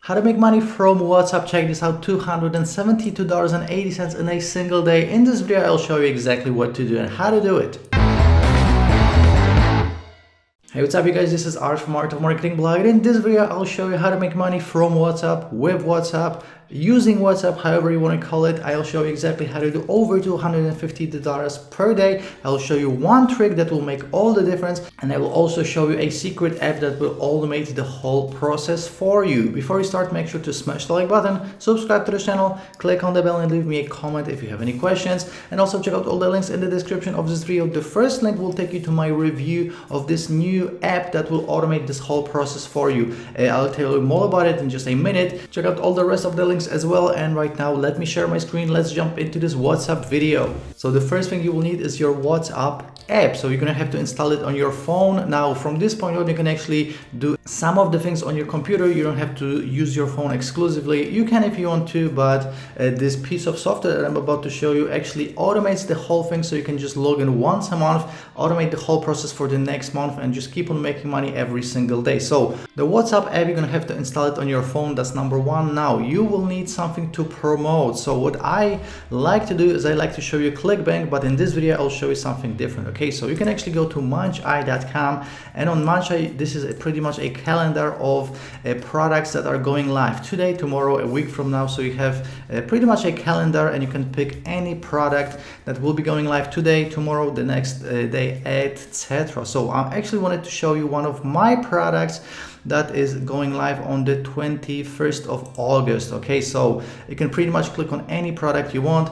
How to make money from WhatsApp. Check this out, $272.80 in a single day. In this video, I'll show you exactly what to do and how to do it. Hey, what's up you guys, this is Art from Art of Marketing Blog, and in this video I'll show you how to make money from WhatsApp, with WhatsApp, using WhatsApp, however you want to call it. I'll show you exactly how to do over $250 per day. I'll show you one trick that will make all the difference, and I will also show you a secret app that will automate the whole process for you. Before we start, make sure to smash the like button, subscribe to the channel, click on the bell and leave me a comment if you have any questions, and also check out all the links in the description of this video. The first link will take you to my review of this new app that will automate this whole process for you. I'll tell you more about it in just a minute. Check out all the rest of the links as well, and right now let me share my screen. Let's jump into this WhatsApp video. So the first thing you will need is your WhatsApp app. So you're gonna have to install it on your phone. Now from this point on, you can actually do some of the things on your computer. You don't have to use your phone exclusively. You can if you want to, but this piece of software that I'm about to show you actually automates the whole thing, so you can just log in once a month, automate the whole process for the next month, and just keep on making money every single day. So the WhatsApp app, you're gonna have to install it on your phone. That's number one. Now you will need something to promote. So what I like to do is I like to show you ClickBank, but in this video I'll show you something different. Okay, so you can actually go to munchie.com, and on Munchie this is pretty much a calendar of products that are going live today, tomorrow, a week from now. So you have pretty much a calendar, and you can pick any product that will be going live today, tomorrow, the next day, etc. So I actually wanted to show you one of my products that is going live on the 21st of August. Okay, so you can pretty much click on any product you want,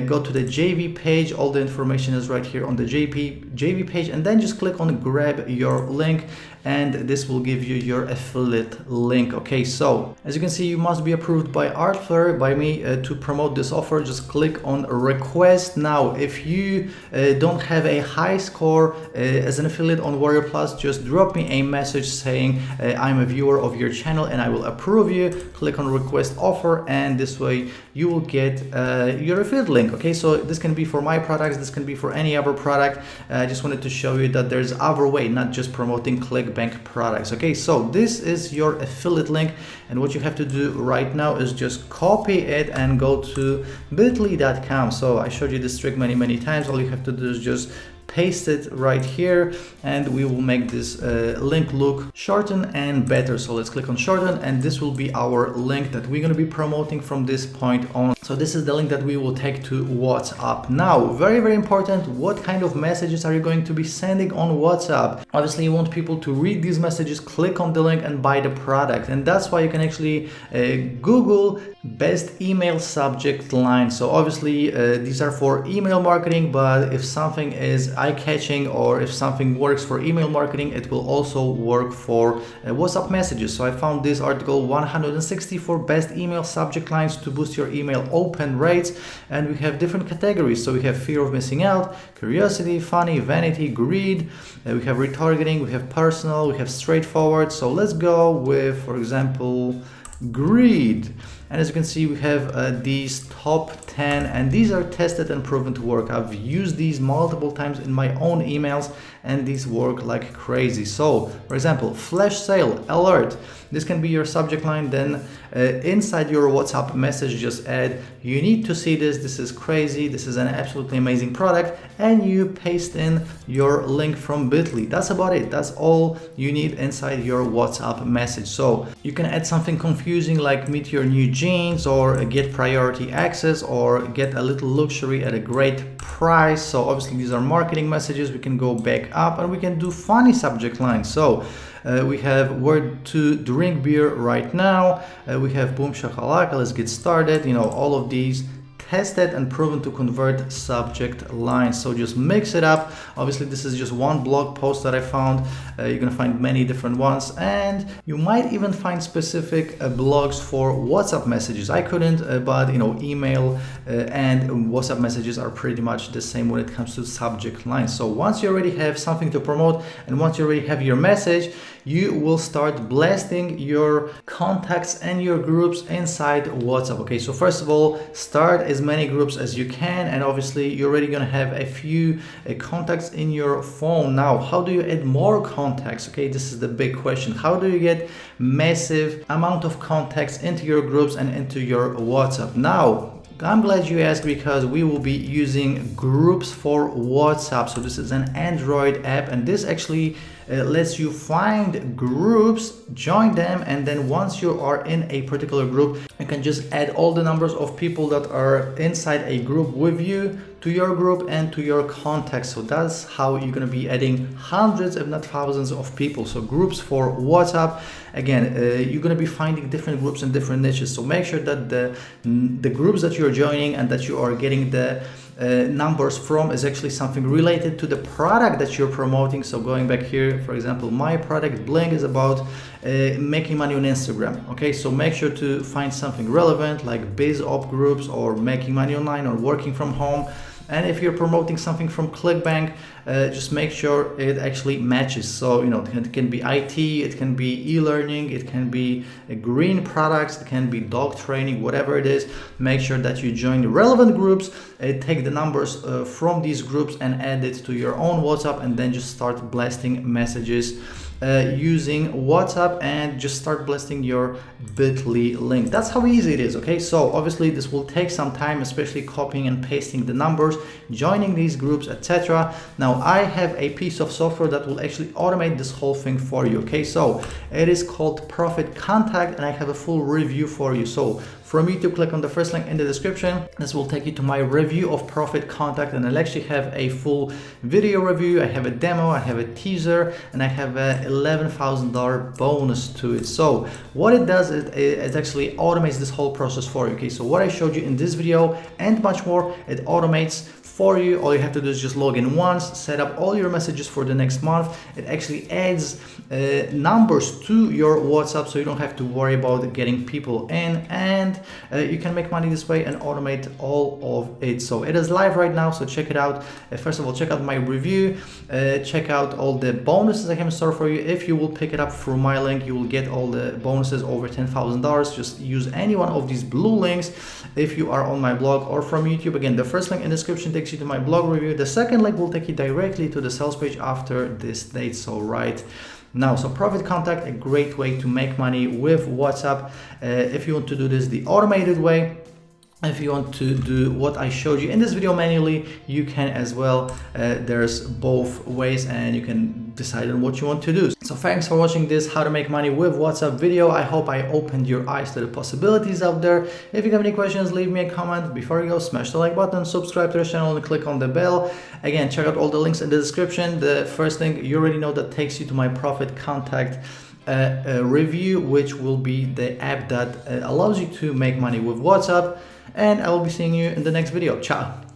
go to the JV page. All the information is right here on the JV page, and then just click on grab your link, and this will give you your affiliate link. Okay, so as you can see, you must be approved by Artflare, by me, to promote this offer. Just click on request. Now if you don't have a high score as an affiliate on Warrior Plus, just drop me a message saying I'm a viewer of your channel and I will approve you. Click on request offer, and this way you will get your affiliate link. Okay, so this can be for my products, this can be for any other product. I just wanted to show you that there's other way, not just promoting ClickBank products. Okay, so this is your affiliate link, and what you have to do right now is just copy it and go to bit.ly.com. So I showed you this trick many times. All you have to do is just paste it right here, and we will make this link look shorten and better. So let's click on shorten, and this will be our link that we're going to be promoting from this point on. So this is the link that we will take to WhatsApp. Now, very important, what kind of messages are you going to be sending on WhatsApp? Obviously you want people to read these messages, click on the link and buy the product, and that's why you can actually Google best email subject line. So obviously these are for email marketing, but if something is eye-catching or if something works for email marketing, it will also work for WhatsApp messages. So I found this article, 164 best email subject lines to boost your email open rates, and we have different categories. So we have fear of missing out, curiosity, funny, vanity, greed, we have retargeting, we have personal, we have straightforward. So let's go with, for example, greed. And as you can see, we have these top 10, and these are tested and proven to work. I've used these multiple times in my own emails, and these work like crazy. So for example, flash sale alert, this can be your subject line. Then inside your WhatsApp message, just add, you need to see this, this is crazy, this is an absolutely amazing product, and you paste in your link from bit.ly. That's about it. That's all you need inside your WhatsApp message. So you can add something confusing like meet your new jeans, or get priority access, or get a little luxury at a great price. So obviously these are marketing messages. We can go back up and we can do funny subject lines. So we have where to drink beer right now, we have boom shakalaka, let's get started. You know, all of these tested and proven to convert subject lines. So just mix it up. Obviously this is just one blog post that I found. You're gonna find many different ones, and you might even find specific blogs for WhatsApp messages. I couldn't, but you know, email and WhatsApp messages are pretty much the same when it comes to subject lines. So once you already have something to promote, and once you already have your message, you will start blasting your contacts and your groups inside WhatsApp. Okay, so first of all, start as as many groups as you can, and obviously you're already going to have a few contacts in your phone. Now, how do you add more contacts? Okay, this is the big question. How do you get massive amount of contacts into your groups and into your WhatsApp? Now, I'm glad you asked, because we will be using groups for WhatsApp. So this is an Android app, and this actually lets you find groups, join them, and then once you are in a particular group, you can just add all the numbers of people that are inside a group with you to your group and to your contacts. So that's how you're going to be adding hundreds, if not thousands, of people. So groups for WhatsApp. Again, you're going to be finding different groups and different niches. So make sure that the groups that you're joining and that you are getting the numbers from is actually something related to the product that you're promoting. So going back here, for example, my product Bling is about making money on Instagram. Okay, so make sure to find something relevant like biz op groups or making money online or working from home. And if you're promoting something from ClickBank, just make sure it actually matches. So, you know, it can be IT, it can be e-learning, it can be green products, it can be dog training, whatever it is. Make sure that you join the relevant groups, take the numbers from these groups and add it to your own WhatsApp, and then just start blasting messages using WhatsApp, and just start blasting your bit.ly link. That's how easy it is. Okay, so obviously this will take some time, especially copying and pasting the numbers, joining these groups, etc. Now I have a piece of software that will actually automate this whole thing for you. Okay, so it is called Profit Contact, and I have a full review for you. So from YouTube, click on the first link in the description. This will take you to my review of Profit Contact, and I'll actually have a full video review. I have a demo, I have a teaser, and I have a $11,000 bonus to it. So what it does is it actually automates this whole process for you. Okay, so what I showed you in this video and much more, it automates for you. All you have to do is just log in once, set up all your messages for the next month. It actually adds numbers to your WhatsApp, so you don't have to worry about getting people in, and you can make money this way and automate all of it. So it is live right now, so check it out. First of all, check out my review, check out all the bonuses I have in store for you. If you will pick it up through my link, you will get all the bonuses over $10,000. Just use any one of these blue links if you are on my blog or from YouTube. Again, the first link in the description takes you to my blog review. The second link will take you directly to the sales page after this date. So right now, so Profit Contact, a great way to make money with WhatsApp. If you want to do this the automated way, if you want to do what I showed you in this video manually, you can as well. There's both ways, and you can decide on what you want to do. So thanks for watching this how to make money with WhatsApp video. I hope I opened your eyes to the possibilities out there. If you have any questions, leave me a comment. Before you go, smash the like button, subscribe to the channel, and click on the bell. Again, check out all the links in the description. The first link, you already know, that takes you to my Profit Contact review, which will be the app that allows you to make money with WhatsApp. And I will be seeing you in the next video. Ciao.